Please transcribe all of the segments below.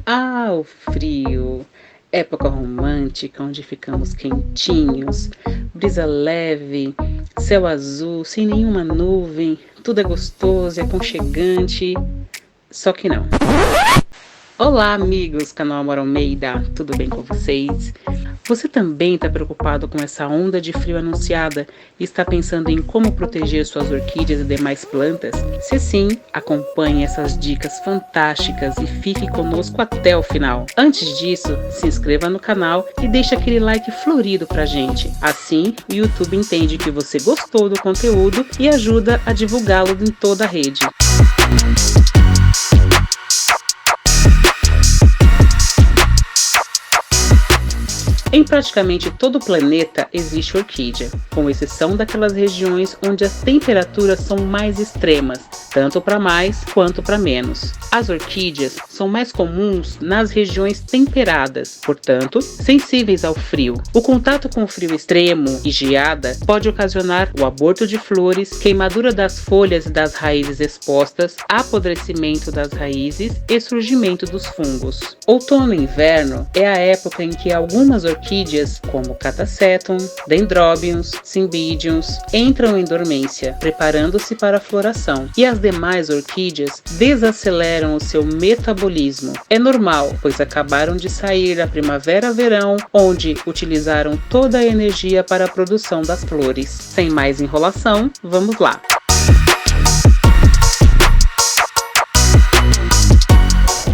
Ah, o frio! Época romântica onde ficamos quentinhos, brisa leve, céu azul, sem nenhuma nuvem, tudo é gostoso e aconchegante. Só que não. Olá, amigos, canal Amor Almeida, tudo bem com vocês? Você também está preocupado com essa onda de frio anunciada e está pensando em como proteger suas orquídeas e demais plantas? Se sim, acompanhe essas dicas fantásticas e fique conosco até o final. Antes disso, se inscreva no canal e deixe aquele like florido pra gente. Assim, o YouTube entende que você gostou do conteúdo e ajuda a divulgá-lo em toda a rede. Em praticamente todo o planeta existe orquídea, com exceção daquelas regiões onde as temperaturas são mais extremas, tanto para mais quanto para menos. As orquídeas são mais comuns nas regiões temperadas, portanto, sensíveis ao frio. O contato com o frio extremo e geada pode ocasionar o aborto de flores, queimadura das folhas e das raízes expostas, apodrecimento das raízes e surgimento dos fungos. Outono e inverno é a época em que algumas orquídeas, como Catasetum, Dendrobiums, Cymbidiums, entram em dormência, preparando-se para a floração, e as demais orquídeas desaceleram o seu metabolismo. É normal, pois acabaram de sair da primavera-verão, onde utilizaram toda a energia para a produção das flores. Sem mais enrolação, vamos lá!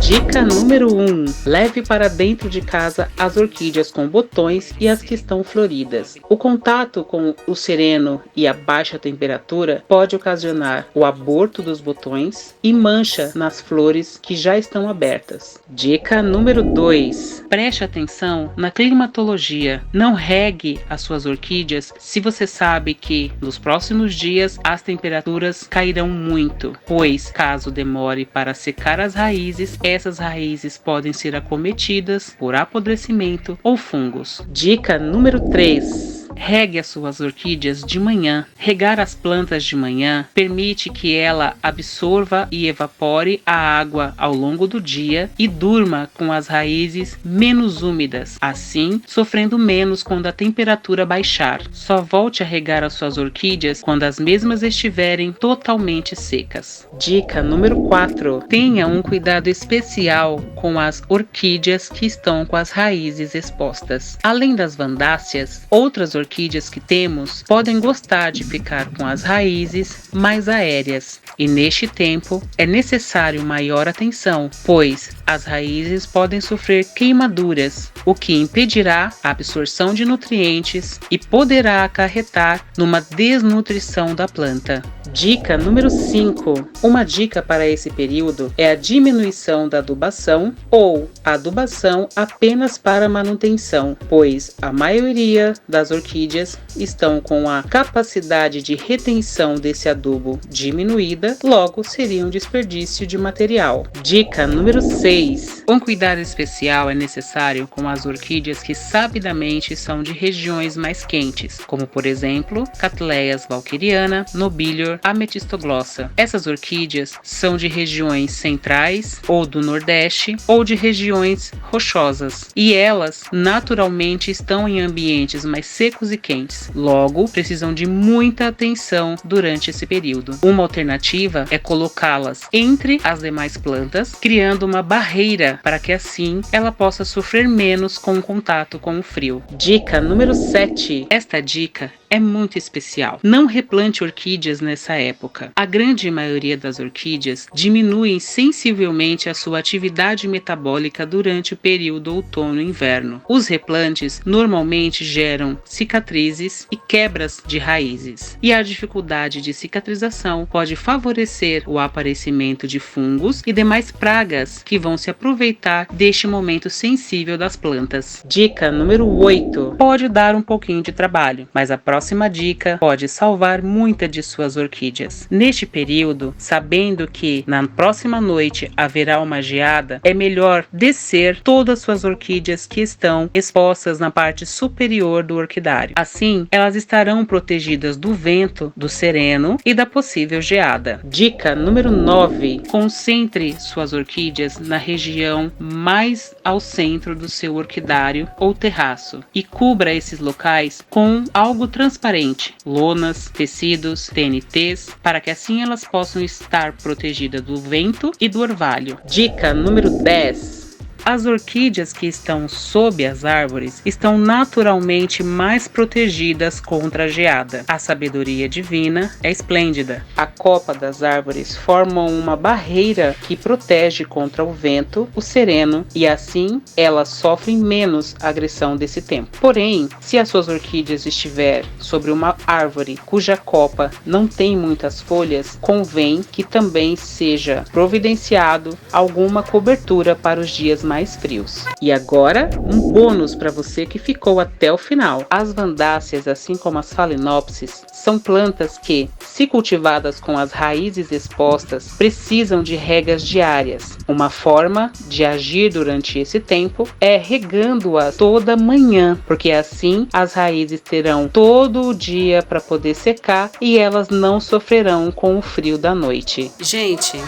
Dica número 1. Leve para dentro de casa as orquídeas com botões e as que estão floridas. O contato com o sereno e a baixa temperatura pode ocasionar o aborto dos botões e mancha nas flores que já estão abertas. Dica número 2. Preste atenção na climatologia. Não regue as suas orquídeas se você sabe que nos próximos dias as temperaturas cairão muito, pois caso demore para secar as raízes, essas raízes podem ser acometidas por apodrecimento ou fungos. Dica número 3. Regue as suas orquídeas de manhã. Regar as plantas de manhã permite que ela absorva e evapore a água ao longo do dia e durma com as raízes menos úmidas, assim sofrendo menos quando a temperatura baixar. Só volte a regar as suas orquídeas quando as mesmas estiverem totalmente secas. Dica número 4. Tenha um cuidado especial com as orquídeas que estão com as raízes expostas. Além das vandáceas, outras orquídeas que temos podem gostar de ficar com as raízes mais aéreas, e neste tempo é necessário maior atenção, pois as raízes podem sofrer queimaduras, o que impedirá a absorção de nutrientes e poderá acarretar numa desnutrição da planta. Dica número 5. Uma dica para esse período é a diminuição da adubação ou adubação apenas para manutenção, pois a maioria das orquídeas estão com a capacidade de retenção desse adubo diminuída, logo seria um desperdício de material. Dica número 6. Um cuidado especial é necessário com as orquídeas que sabidamente são de regiões mais quentes, como por exemplo, Cattleyas valkyriana, Nobilior, Ametistoglossa. Essas orquídeas são de regiões centrais ou do Nordeste ou de regiões rochosas, e elas naturalmente estão em ambientes mais secos e quentes, logo precisam de muita atenção durante esse período. Uma alternativa é colocá-las entre as demais plantas, criando uma barreira para que assim ela possa sofrer menos com o contato com o frio. Dica número 7. Esta dica é muito especial. Não replante orquídeas nessa época. A grande maioria das orquídeas diminuem sensivelmente a sua atividade metabólica durante o período outono e inverno. Os replantes normalmente geram cicatrizes e quebras de raízes, e a dificuldade de cicatrização pode favorecer o aparecimento de fungos e demais pragas que vão se aproveitar deste momento sensível das plantas. Dica número 8. Pode dar um pouquinho de trabalho, mas a próxima próxima dica pode salvar muitas de suas orquídeas. Neste período, sabendo que na próxima noite haverá uma geada, é melhor descer todas suas orquídeas que estão expostas na parte superior do orquidário. Assim, elas estarão protegidas do vento, do sereno e da possível geada. Dica número 9. Concentre suas orquídeas na região mais ao centro do seu orquidário ou terraço e cubra esses locais com algo transparente, lonas, tecidos, TNTs, para que assim elas possam estar protegidas do vento e do orvalho. Dica número 10. As orquídeas que estão sob as árvores estão naturalmente mais protegidas contra a geada. A sabedoria divina é esplêndida. A copa das árvores formam uma barreira que protege contra o vento, o sereno, e assim elas sofrem menos agressão desse tempo. Porém, se as suas orquídeas estiver sobre uma árvore cuja copa não tem muitas folhas, convém que também seja providenciado alguma cobertura para os dias mais frios. E agora, um bônus para você que ficou até o final. As vandáceas, assim como as phalaenopsis, são plantas que, se cultivadas com as raízes expostas, precisam de regas diárias. Uma forma de agir durante esse tempo é regando-as toda manhã, porque assim as raízes terão todo o dia para poder secar e elas não sofrerão com o frio da noite. Gente,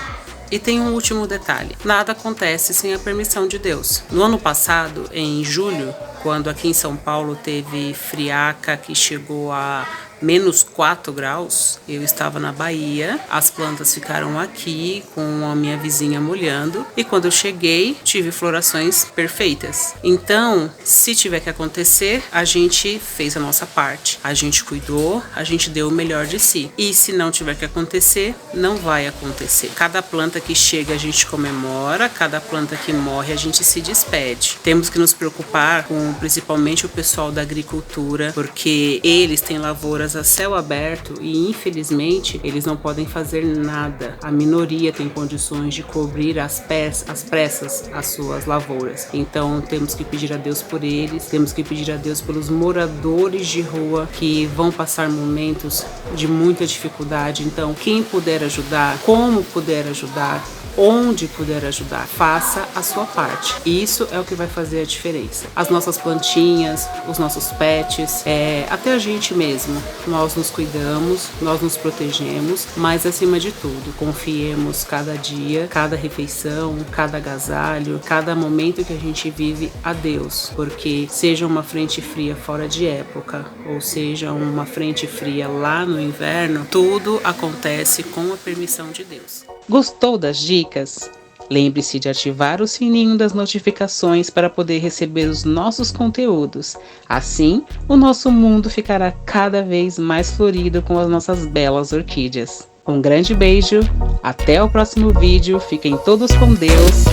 e tem um último detalhe: nada acontece sem a permissão de Deus. No ano passado, em julho, quando aqui em São Paulo teve friaca que chegou a -4 graus, eu estava na Bahia, as plantas ficaram aqui com a minha vizinha molhando e quando eu cheguei tive florações perfeitas. Então, se tiver que acontecer, a gente fez a nossa parte, a gente cuidou, a gente deu o melhor de si. E se não tiver que acontecer, não vai acontecer. Cada planta que chega a gente comemora, cada planta que morre a gente se despede. Temos que nos preocupar com principalmente o pessoal da agricultura, porque eles têm lavouras a céu aberto e infelizmente eles não podem fazer nada. A minoria tem condições de cobrir às pressas as suas lavouras. Então temos que pedir a Deus por eles, temos que pedir a Deus pelos moradores de rua que vão passar momentos de muita dificuldade. Então quem puder ajudar, como puder ajudar, onde puder ajudar, faça a sua parte. Isso é o que vai fazer a diferença. As nossas plantinhas, os nossos pets, até a gente mesmo. Nós nos cuidamos, nós nos protegemos, mas acima de tudo, confiemos cada dia, cada refeição, cada agasalho, cada momento que a gente vive a Deus, porque seja uma frente fria fora de época, ou seja uma frente fria lá no inverno, tudo acontece com a permissão de Deus. Gostou das dicas? Lembre-se de ativar o sininho das notificações para poder receber os nossos conteúdos. Assim, o nosso mundo ficará cada vez mais florido com as nossas belas orquídeas. Um grande beijo, até o próximo vídeo, fiquem todos com Deus.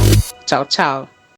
Tchau, tchau!